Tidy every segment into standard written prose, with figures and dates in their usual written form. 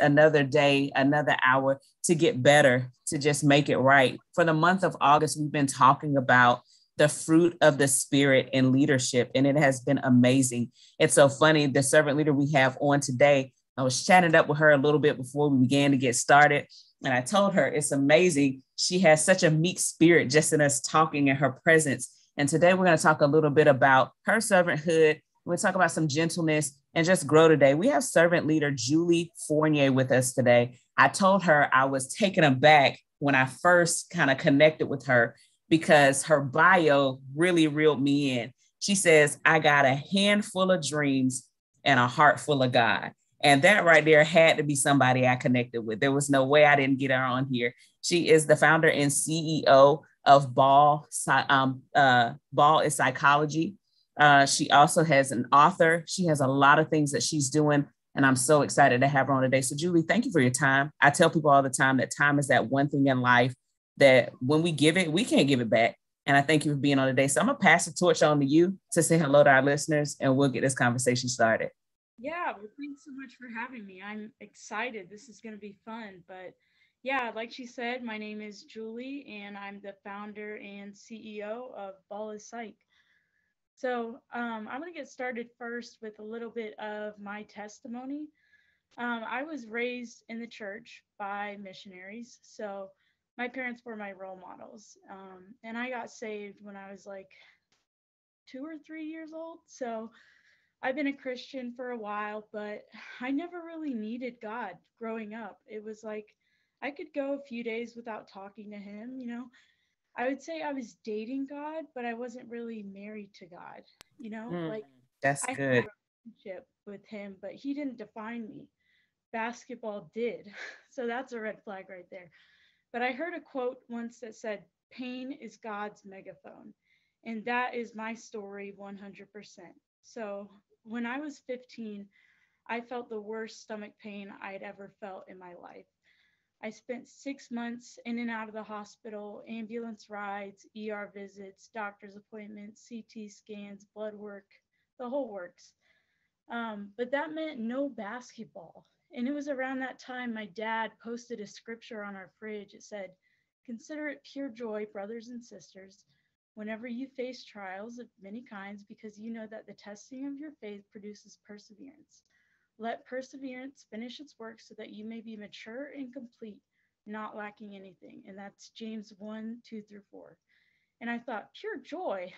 another day, another hour to get better, to just make it right. For the month of August, we've been talking about the fruit of the spirit in leadership, and it has been amazing. It's so funny. The servant leader we have on today, I was chatting up with her a little bit before we began to get started. And I told her it's amazing. She has such a meek spirit just in us talking in her presence. And today we're going to talk a little bit about her servanthood. We're going to talk about some gentleness and just grow today. We have servant leader Julie Fournier with us today. I told her I was taken aback when I first kind of connected with her because her bio really reeled me in. She says, I got a handful of dreams and a heart full of God. And that right there had to be somebody I connected with. There was no way I didn't get her on here. She is the founder and CEO of Ball is Psychology. She also has an author. She has a lot of things that she's doing. And I'm so excited to have her on today. So Julie, thank you for your time. I tell people all the time that time is that one thing in life that when we give it, we can't give it back. And I thank you for being on today. So I'm going to pass the torch on to you to say hello to our listeners, and we'll get this conversation started. Yeah, well, thanks so much for having me. I'm excited. This is going to be fun. But yeah, like she said, my name is Julie, and I'm the founder and CEO of Ball is Psych. So I'm going to get started first with a little bit of my testimony. I was raised in the church by missionaries. So my parents were my role models. And I got saved when I was like 2 or 3 years old. So I've been a Christian for a while, but I never really needed God growing up. It was like I could go a few days without talking to him. I would say I was dating God, but I wasn't really married to God. Mm, Like that's I had a good. relationship with him, but he didn't define me. Basketball did. So that's a red flag right there. But I heard a quote once that said, pain is God's megaphone. And that is my story 100%. So when I was 15, I felt the worst stomach pain I'd ever felt in my life. I spent 6 months in and out of the hospital, ambulance rides, ER visits, doctor's appointments, CT scans, blood work, the whole works. But that meant no basketball. And it was around that time my dad posted a scripture on our fridge. It said, consider it pure joy, brothers and sisters, whenever you face trials of many kinds, because you know that the testing of your faith produces perseverance. Let perseverance finish its work so that you may be mature and complete, not lacking anything. And that's James 1 2 through 4. And I thought, pure joy.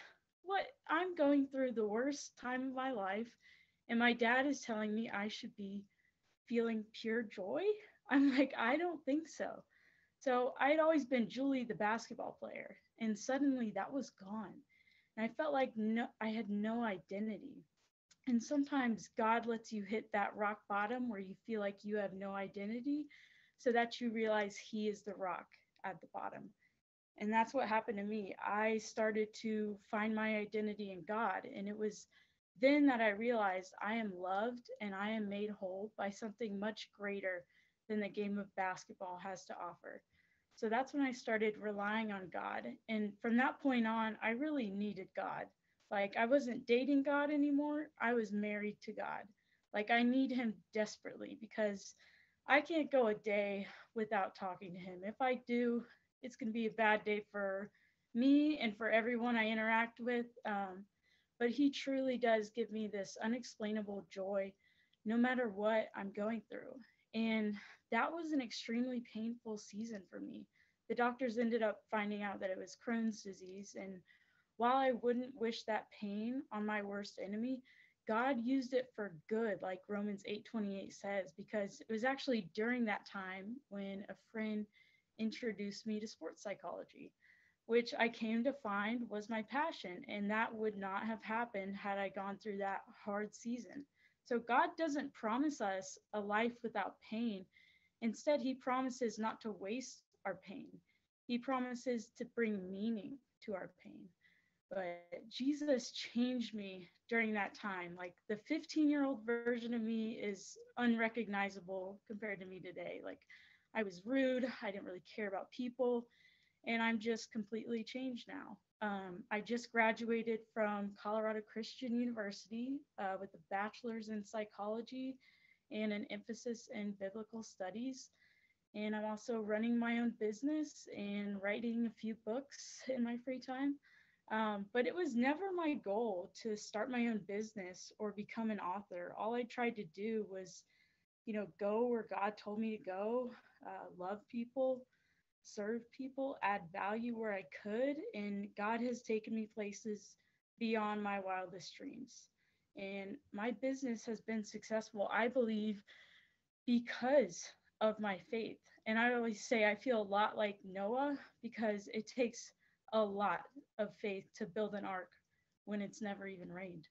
What? I'm going through the worst time of my life, and my dad is telling me I should be feeling pure joy? I'm like, I don't think so. So I'd always been Julie, the basketball player, and suddenly that was gone. And I felt like I had no identity. And sometimes God lets you hit that rock bottom where you feel like you have no identity so that you realize He is the rock at the bottom. And that's what happened to me. I started to find my identity in God. And it was then that I realized I am loved and I am made whole by something much greater than the game of basketball has to offer. So that's when I started relying on God. And from that point on, I really needed God. Like I wasn't dating God anymore, I was married to God. Like I need Him desperately because I can't go a day without talking to Him. If I do, it's going to be a bad day for me and for everyone I interact with. But He truly does give me this unexplainable joy no matter what I'm going through. And that was an extremely painful season for me. The doctors ended up finding out that it was Crohn's disease. And while I wouldn't wish that pain on my worst enemy, God used it for good, like Romans 8:28 says, because it was actually during that time when a friend introduced me to sports psychology, which I came to find was my passion. And that would not have happened had I gone through that hard season. So God doesn't promise us a life without pain. Instead, He promises not to waste our pain. He promises to bring meaning to our pain. But Jesus changed me during that time. Like the 15-year-old version of me is unrecognizable compared to me today. Like I was rude, I didn't really care about people, and I'm just completely changed now. I just graduated from Colorado Christian University with a bachelor's in psychology and an emphasis in biblical studies. And I'm also running my own business and writing a few books in my free time. But it was never my goal to start my own business or become an author. All I tried to do was, go where God told me to go, love people, serve people, add value where I could. And God has taken me places beyond my wildest dreams. And my business has been successful, I believe, because of my faith. And I always say I feel a lot like Noah because it takes a lot of faith to build an ark when it's never even rained.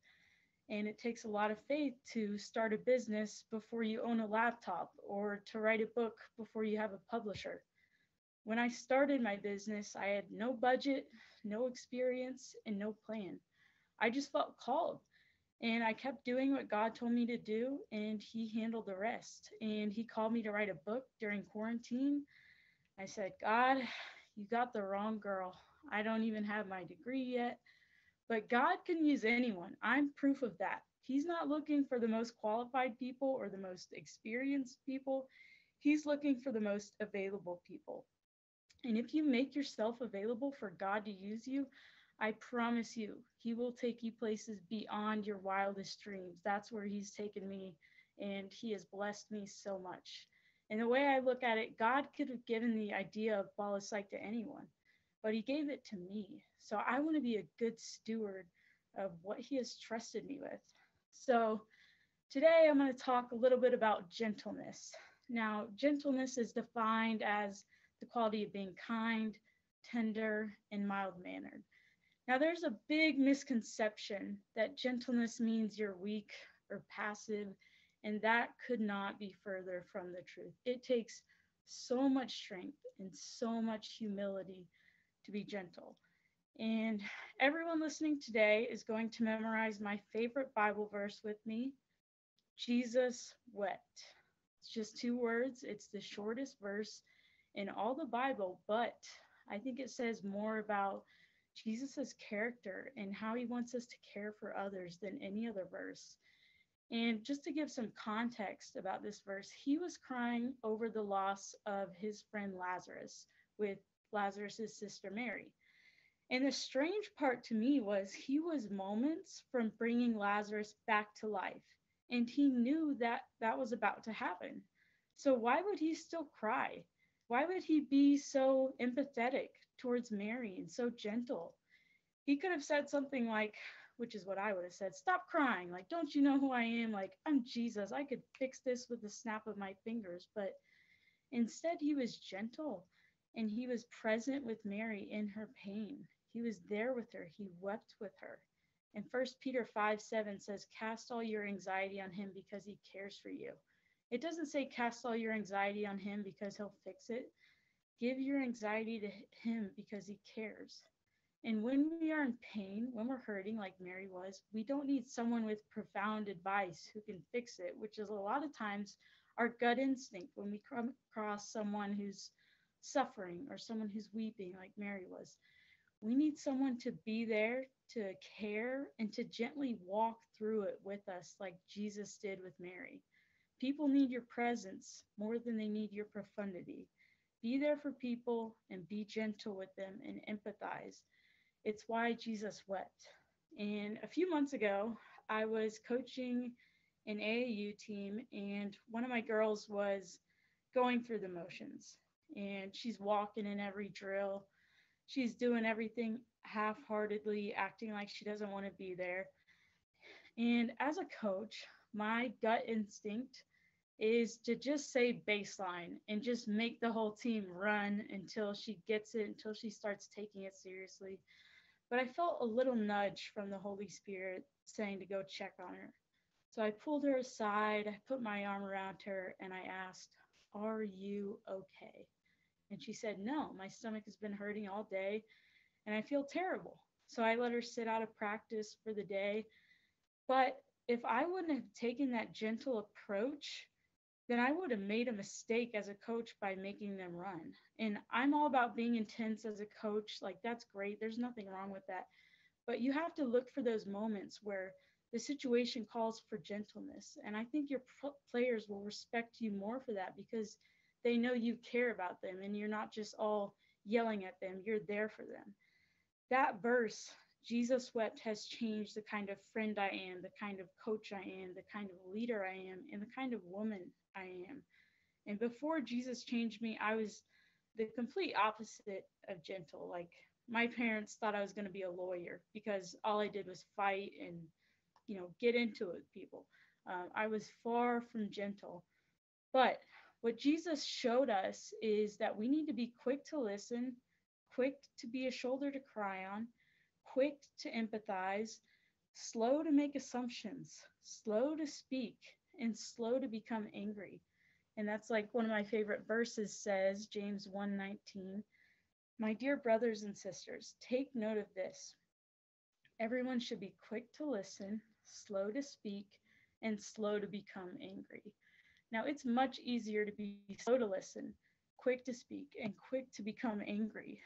And it takes a lot of faith to start a business before you own a laptop or to write a book before you have a publisher. When I started my business, I had no budget, no experience, and no plan. I just felt called. And I kept doing what God told me to do, and He handled the rest. And He called me to write a book during quarantine. I said, God, you got the wrong girl. I don't even have my degree yet, but God can use anyone. I'm proof of that. He's not looking for the most qualified people or the most experienced people. He's looking for the most available people. And if you make yourself available for God to use you, I promise you, He will take you places beyond your wildest dreams. That's where He's taken me, and He has blessed me so much. And the way I look at it, God could have given the idea of Ball of Sight to anyone, but He gave it to me. So I want to be a good steward of what He has trusted me with. So today I'm going to talk a little bit about gentleness. Now, gentleness is defined as the quality of being kind, tender, and mild mannered. Now, there's a big misconception that gentleness means you're weak or passive, and that could not be further from the truth. It takes so much strength and so much humility to be gentle. And everyone listening today is going to memorize my favorite Bible verse with me. Jesus wept. It's just 2 words. It's the shortest verse in all the Bible, but I think it says more about Jesus's character and how He wants us to care for others than any other verse. And just to give some context about this verse, He was crying over the loss of His friend Lazarus with Lazarus's sister Mary. And the strange part to me was He was moments from bringing Lazarus back to life. And He knew that that was about to happen. So why would He still cry? Why would He be so empathetic towards Mary and so gentle? He could have said something like, which is what I would have said, stop crying. Like, don't you know who I am? Like, I'm Jesus. I could fix this with the snap of my fingers. But instead, He was gentle and He was present with Mary in her pain. He was there with her. He wept with her. And 1 Peter 5:7 says, cast all your anxiety on Him because He cares for you. It doesn't say cast all your anxiety on Him because He'll fix it. Give your anxiety to Him because He cares. And when we are in pain, when we're hurting like Mary was, we don't need someone with profound advice who can fix it, which is a lot of times our gut instinct when we come across someone who's suffering or someone who's weeping like Mary was. We need someone to be there, to care, and to gently walk through it with us like Jesus did with Mary. People need your presence more than they need your profundity. Be there for people and be gentle with them and empathize. It's why Jesus wept. And a few months ago, I was coaching an AAU team, and one of my girls was going through the motions. And she's walking in every drill. She's doing everything half heartedly, acting like she doesn't want to be there. And as a coach, my gut instinct is to just say baseline and just make the whole team run until she gets it, until she starts taking it seriously. But I felt a little nudge from the Holy Spirit saying to go check on her. So I pulled her aside, I put my arm around her, and I asked, are you okay? And she said, no, my stomach has been hurting all day and I feel terrible. So I let her sit out of practice for the day. But if I wouldn't have taken that gentle approach, then I would have made a mistake as a coach by making them run. And I'm all about being intense as a coach. Like, that's great. There's nothing wrong with that. But you have to look for those moments where The situation calls for gentleness. And I think your players will respect you more for that because they know you care about them and you're not just all yelling at them, you're there for them. That verse, Jesus wept, has changed the kind of friend I am, the kind of coach I am, the kind of leader I am, and the kind of woman I am. And before Jesus changed me, I was the complete opposite of gentle. Like my parents thought I was going to be a lawyer because all I did was fight and, get into it with people. I was far from gentle. But what Jesus showed us is that we need to be quick to listen, quick to be a shoulder to cry on, quick to empathize, slow to make assumptions, slow to speak, and slow to become angry. And that's like one of my favorite verses says, James 1:19. My dear brothers and sisters, take note of this. Everyone should be quick to listen, slow to speak, and slow to become angry. Now, it's much easier to be slow to listen, quick to speak, and quick to become angry.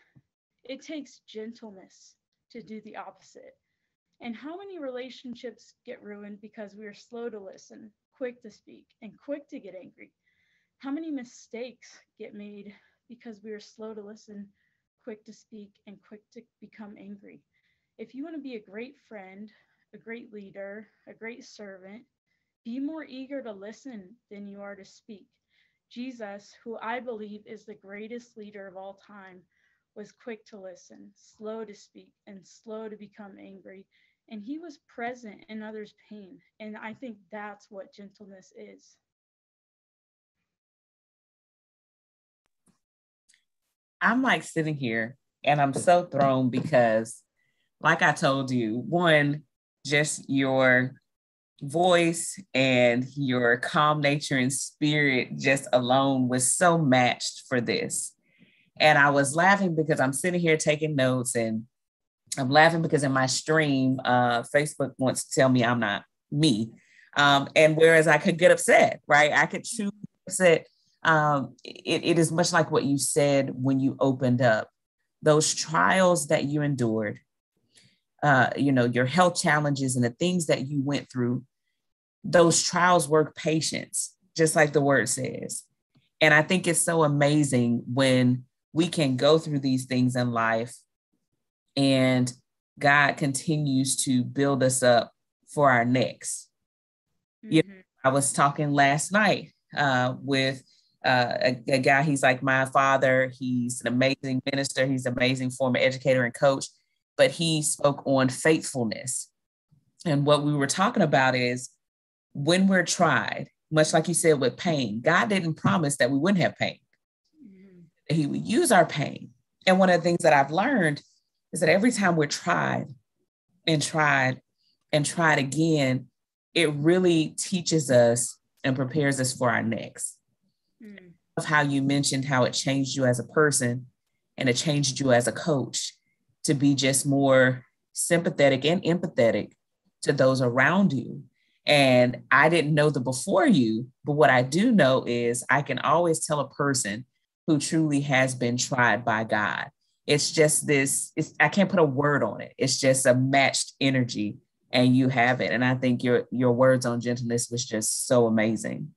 It takes gentleness to do the opposite. And how many relationships get ruined because we are slow to listen, quick to speak, and quick to get angry? How many mistakes get made because we are slow to listen, quick to speak, and quick to become angry? If you want to be a great friend, a great leader, a great servant, be more eager to listen than you are to speak. Jesus, who I believe is the greatest leader of all time, was quick to listen, slow to speak, and slow to become angry. And he was present in others' pain. And I think that's what gentleness is. I'm like sitting here and I'm so thrown because, like I told you, one, just your voice and your calm nature and spirit just alone was so matched for this. And I was laughing because I'm sitting here taking notes, and I'm laughing because in my stream, Facebook wants to tell me I'm not me. And whereas I could get upset, right? I could choose upset. It is much like what you said when you opened up. Those trials that you endured, your health challenges and the things that you went through, those trials work patience, just like the word says. And I think it's so amazing when we can go through these things in life and God continues to build us up for our next. Mm-hmm. I was talking last night with a guy. He's like my father. He's an amazing minister. He's an amazing former educator and coach, but he spoke on faithfulness. And what we were talking about is when we're tried, much like you said with pain, God didn't promise that we wouldn't have pain. Mm-hmm. He would use our pain. And one of the things that I've learned is that every time we're tried and tried and tried again, it really teaches us and prepares us for our next. Mm. Of how you mentioned how it changed you as a person and it changed you as a coach to be just more sympathetic and empathetic to those around you. And I didn't know the before you, but what I do know is I can always tell a person who truly has been tried by God. It's just this, I can't put a word on it. It's just a matched energy and you have it. And I think your words on gentleness was just so amazing.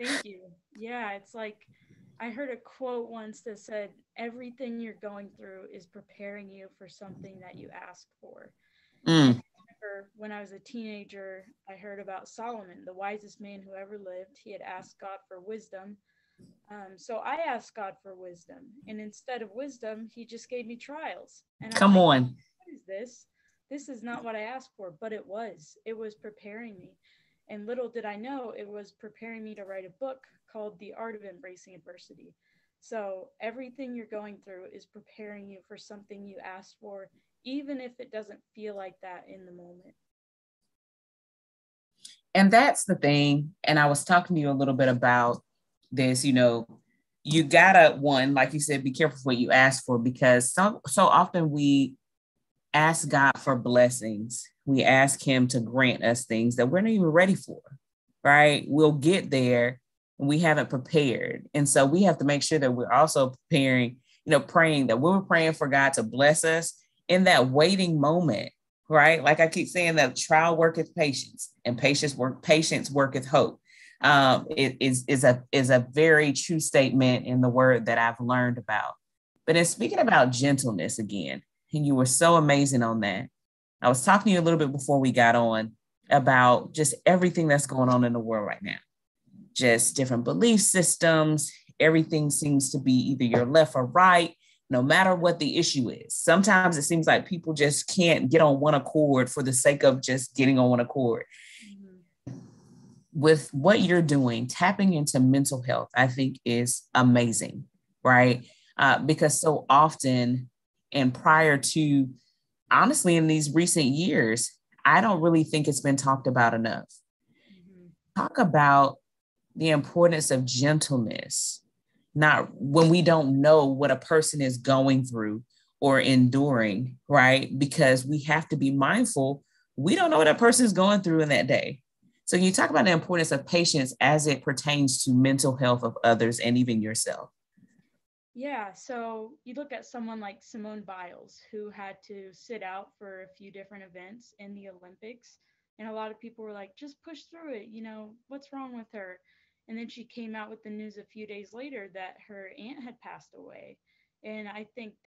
Thank you. Yeah, it's like I heard a quote once that said, everything you're going through is preparing you for something that you asked for. And I remember when I was a teenager, I heard about Solomon, the wisest man who ever lived. He had asked God for wisdom. So I asked God for wisdom. And instead of wisdom, he just gave me trials. And I'm Come like, on. What is this? This is not what I asked for, but it was. It was preparing me. And little did I know, it was preparing me to write a book called The Art of Embracing Adversity. So everything you're going through is preparing you for something you asked for, even if it doesn't feel like that in the moment. And that's the thing. And I was talking to you a little bit about this, you gotta, one, like you said, be careful what you ask for, because so often we ask God for blessings. We ask him to grant us things that we're not even ready for, right? We'll get there and we haven't prepared. And so we have to make sure that we're also preparing, praying that when we're praying for God to bless us in that waiting moment, right? Like I keep saying that trial worketh patience, and patience worketh hope. It is a very true statement in the word that I've learned about. But in speaking about gentleness again, and you were so amazing on that. I was talking to you a little bit before we got on about just everything that's going on in the world right now, just different belief systems. Everything seems to be either you're left or right, no matter what the issue is. Sometimes it seems like people just can't get on one accord for the sake of just getting on one accord. Mm-hmm. With what you're doing, tapping into mental health, I think is amazing, right? Because so often, and prior to, honestly, in these recent years, I don't really think it's been talked about enough. Mm-hmm. Talk about the importance of gentleness, not when we don't know what a person is going through or enduring, right? Because we have to be mindful. We don't know what a person is going through in that day. So you talk about the importance of patience as it pertains to mental health of others and even yourself. Yeah, so you look at someone like Simone Biles, who had to sit out for a few different events in the Olympics. And a lot of people were like, just push through it. What's wrong with her? And then she came out with the news a few days later that her aunt had passed away. And I think